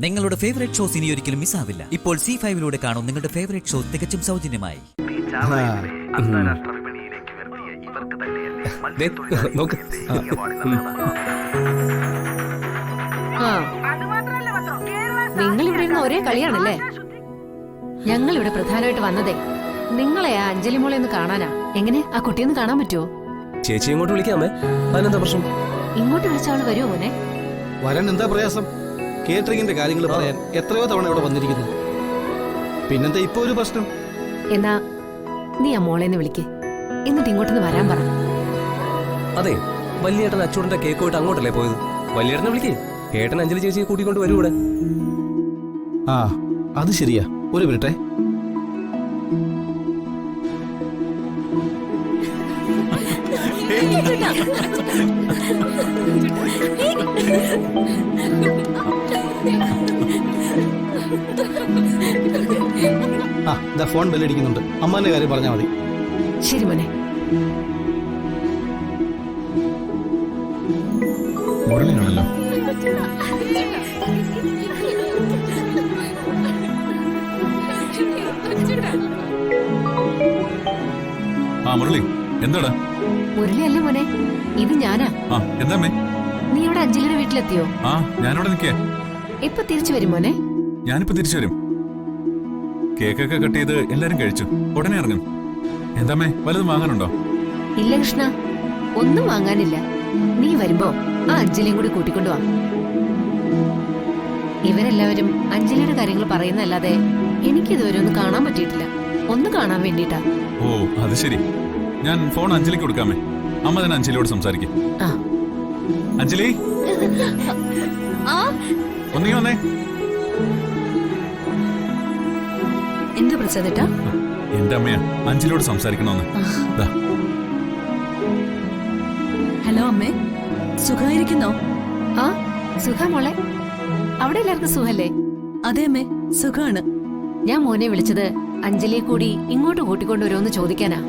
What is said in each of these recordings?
നിങ്ങളുടെ favourite shows ഇനി ഒരിക്കലും മിസ്സാവില്ല. ഇപ്പോൾ C5 കാണും നിങ്ങളുടെ ഫേവറേറ്റ് ഷോ തികച്ചും സൗജന്യമായി. നിങ്ങൾ ഇവിടെ ഇരുന്ന ഒരേ കളിയാണല്ലേ? ഞങ്ങൾ ഇവിടെ പ്രധാനമായിട്ട് വന്നതേ നിങ്ങളെ ആ അഞ്ജലി മോളെ ഒന്ന് കാണാനാ. എങ്ങനെ ആ കുട്ടിയൊന്ന് കാണാൻ പറ്റുമോ? ചേച്ചി ഇങ്ങോട്ട് വിളിക്കാമേ. അതിനെന്താ പ്രശ്നം? ഇങ്ങോട്ട് വിളിച്ച ആള് വരുമോ മോനെ? വരാൻ എന്താ പ്രയാസം? കേറ്ററിംഗിന്റെ കാര്യങ്ങൾ പറയാൻ എത്രയോ തവണ ഇവിടെ വന്നിരിക്കുന്നു. പിന്നെന്താ ഇപ്പൊ ഒരു പ്രശ്നം? എന്നാ നീ ആ മോളേന്ന് വിളിക്ക്, എന്നിട്ട് ഇങ്ങോട്ടൊന്ന് വരാൻ പറ. അതെ, വലിയേട്ടൻ അച്ചൂടന്റെ കേക്ക് പോയിട്ട് അങ്ങോട്ടല്ലേ പോയത്? വലിയേട്ടനെ വിളിക്കേ. ഏട്ടൻ അഞ്ജലി ചേച്ചിയെ കൂട്ടിക്കൊണ്ട് വരൂ ഇവിടെ. ആ അത് ശരിയാ. ഒരു മിനിറ്റേ. ഫോൺ ബെല്ലടിക്കുന്നുണ്ട്. അമ്മാന്റെ കാര്യം പറഞ്ഞാൽ മതി. ശരി മോനെ. മുരളിയാണല്ലോ. ആ മുരളി, എന്താടാ? മുരളിയല്ലേ മോനെ, ഇത് ഞാനാ. എന്താ നീ ഇവിടെ അഞ്ജലിയുടെ വീട്ടിലെത്തിയോ? ആ ഞാനിവിടെ നിൽക്കേ. ഇപ്പൊ തിരിച്ചു വരും മോനെ. ഞാനിപ്പോ തിരിച്ചു വരും. കേക്കൊക്കെ കട്ട് ചെയ്ത് എല്ലാരും കഴിച്ചു. ഉടനെ ഇറങ്ങും. എന്താമ്മേ, വല്ലതും വാങ്ങാനുണ്ടോ? ഇല്ല കൃഷ്ണ, ഒന്നും വാങ്ങാനില്ല. നീ വരുമ്പോ ആ അഞ്ജലിയും കൂടി കൂട്ടിക്കൊണ്ടുവാ. ഇവരെല്ലാവരും അഞ്ജലിയുടെ കാര്യങ്ങൾ പറയുന്നല്ലാതെ എനിക്കിതുവരെ ഒന്ന് കാണാൻ പറ്റിയിട്ടില്ല. ഒന്ന് കാണാൻ വേണ്ടിട്ടാ. ഓ അത് ശരി. ഞാൻ ഫോൺ അഞ്ജലിക്ക് കൊടുക്കാമേ. അമ്മ തന്നെ അഞ്ജലിയോട് സംസാരിക്കും. അഞ്ജലി, ഒന്നീ വന്നേ. എന്താ പ്രസാദേട്ടാ? എന്റെ അമ്മയാ, അഞ്ജലിയോട് സംസാരിക്കണോന്ന്. ഹലോ അമ്മേ, സുഖമായിരിക്കുന്നോ? ആ സുഖാ മോളെ. അവിടെ എല്ലാവർക്കും സുഖല്ലേ? അതെ അമ്മേ, സുഖാണ്. ഞാൻ മോനെ വിളിച്ചത് അഞ്ജലിയെ കൂടി ഇങ്ങോട്ട് കൂട്ടിക്കൊണ്ടുവരുമെന്ന് ചോദിക്കാനാ.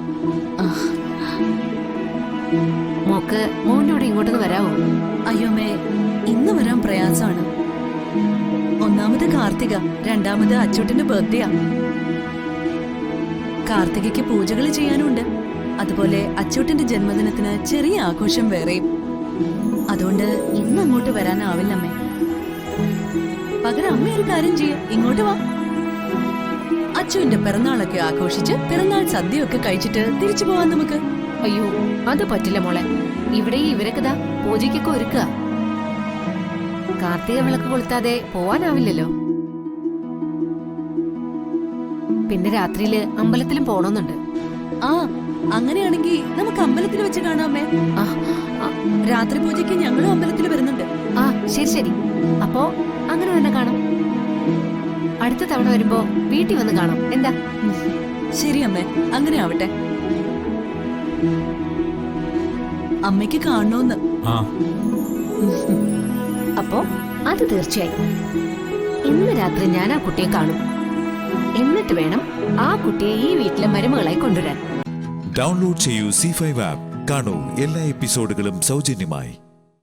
മോക്ക് മോന്റെ കൂടെ ഇങ്ങോട്ടൊന്ന് വരാവോ? അയ്യോമ്മേ, ഇന്ന് വരാൻ പ്രയാസമാണ്. ഒന്നാമത് കാർത്തിക, രണ്ടാമത് അച്ചൂട്ടിന്റെ ബർത്ത്ഡേയാ. കാർത്തികയ്ക്ക് പൂജകൾ ചെയ്യാനുണ്ട്. അതുപോലെ അച്ചൂട്ടിന്റെ ജന്മദിനത്തിന് ചെറിയ ആഘോഷം വേറെയും. അതുകൊണ്ട് ഇന്ന് അങ്ങോട്ട് വരാനാവില്ലമ്മേ. പകരം അമ്മ ഒരു കാര്യം ചെയ്യും, ഇങ്ങോട്ട് വാ. അച്ചുവിന്റെ പിറന്നാളൊക്കെ ആഘോഷിച്ച് പിറന്നാൾ സദ്യയൊക്കെ കഴിച്ചിട്ട് തിരിച്ചു പോവാൻ നമുക്ക്. അയ്യോ അത് പറ്റില്ല മോളെ. ഇവിടെ ഇവരൊക്കെതാ പൂജയ്ക്കൊക്കെ ഒരുക്കുക. കാർത്തിക വിളക്ക് കൊളുത്താതെ പോവാനാവില്ലല്ലോ. പിന്നെ രാത്രിയില് അമ്പലത്തിലും പോണമെന്നുണ്ട്. ആ അങ്ങനെയാണെങ്കിൽ നമുക്ക് അമ്പലത്തിൽ വെച്ച് കാണാമേ. രാത്രി പൂജയ്ക്ക് ഞങ്ങളും അമ്പലത്തിൽ വരുന്നുണ്ട്. ആ ശരി ശരി, അപ്പോ അങ്ങനെ തന്നെ കാണാം. അടുത്ത തവണ വരുമ്പോ വീട്ടിൽ വന്ന് കാണാം. എന്താ? ശരി അമ്മേ, അങ്ങനെ ആവട്ടെ. അമ്മയ്ക്ക് കാണണോന്ന്. അപ്പോ അത് തീർച്ചയായും ഇന്ന് രാത്രി ഞാൻ ആ കുട്ടിയെ കാണും. എന്നിട്ട് വേണം ആ കുട്ടിയെ ഈ വീട്ടിലെ മരുമകളായി കൊണ്ടുവരാൻ. ഡൗൺലോഡ് ചെയ്യൂ C5 ആപ്പ്. കാണൂ എല്ലാ എപ്പിസോഡുകളും സൗജന്യമായി.